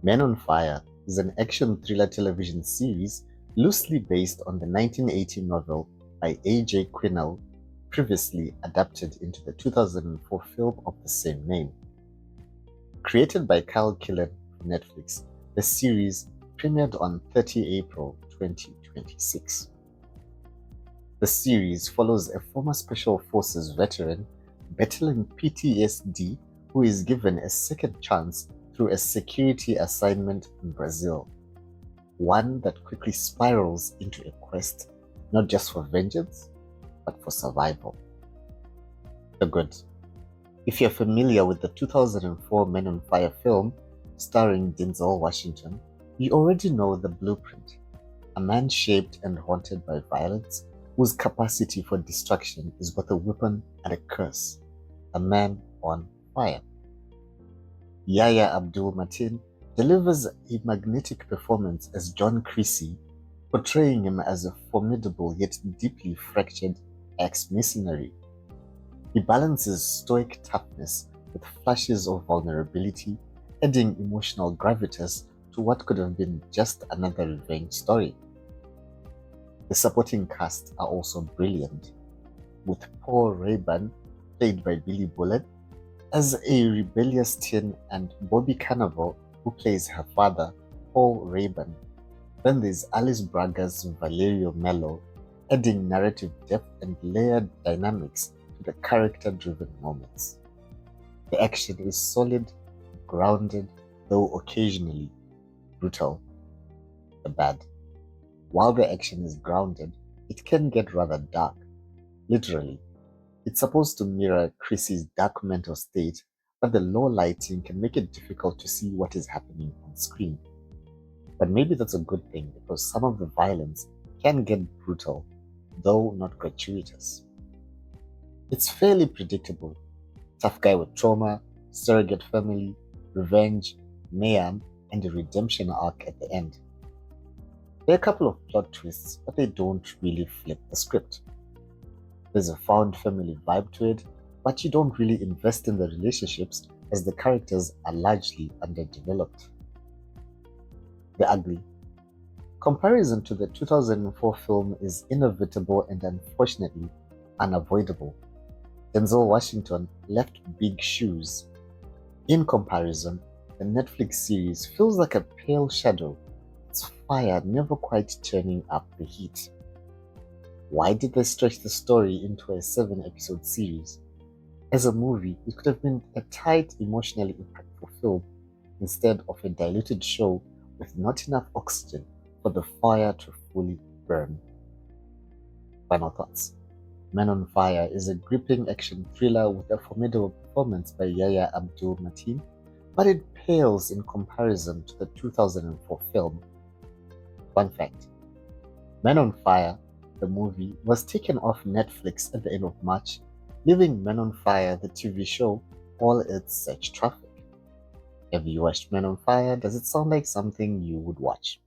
Men on Fire is an action thriller television series loosely based on the 1980 novel by A.J. Quinnell, previously adapted into the 2004 film of the same name. Created by Kyle Killen for Netflix, the series premiered on 30 April 2026. The series follows a former Special Forces veteran battling PTSD who is given a second chance through a security assignment in Brazil, one that quickly spirals into a quest not just for vengeance, but for survival. The good. If you're familiar with the 2004 Men on Fire film starring Denzel Washington, you already know the blueprint. A man shaped and haunted by violence, whose capacity for destruction is both a weapon and a curse. A man on fire. Yahya Abdul-Mateen delivers a magnetic performance as John Creasy, portraying him as a formidable yet deeply fractured ex-mercenary. He balances stoic toughness with flashes of vulnerability, adding emotional gravitas to what could have been just another revenge story. The supporting cast are also brilliant, with Paul Rayburn, played by Billy Bullock, as a rebellious teen, and Bobby Cannavale, who plays her father, Paul Rayburn. Then there's Alice Braga's Valerio Mello, adding narrative depth and layered dynamics to the character-driven moments. The action is solid, grounded, though occasionally brutal. The bad. While the action is grounded, it can get rather dark. Literally. It's supposed to mirror Creasy's dark mental state, but the low lighting can make it difficult to see what is happening on screen. But maybe that's a good thing, because some of the violence can get brutal, though not gratuitous. It's fairly predictable. Tough guy with trauma, surrogate family, revenge, mayhem, and a redemption arc at the end. There are a couple of plot twists, but they don't really flip the script. There's a found family vibe to it, but you don't really invest in the relationships as the characters are largely underdeveloped. The ugly. Comparison to the 2004 film is inevitable and unfortunately unavoidable. Denzel Washington left big shoes. In comparison, the Netflix series feels like a pale shadow, its fire never quite turning up the heat. Why did they stretch the story into a 7-episode series? As a movie, it could have been a tight, emotionally impactful film instead of a diluted show with not enough oxygen for the fire to fully burn. Final thoughts. Men on Fire is a gripping action thriller with a formidable performance by Yahya Abdul-Mateen, but it pales in comparison to the 2004 film. Fun fact. Men on Fire, the movie, was taken off Netflix at the end of March, leaving Men on Fire, the TV show, all its search traffic. Have you watched Men on Fire? Does it sound like something you would watch?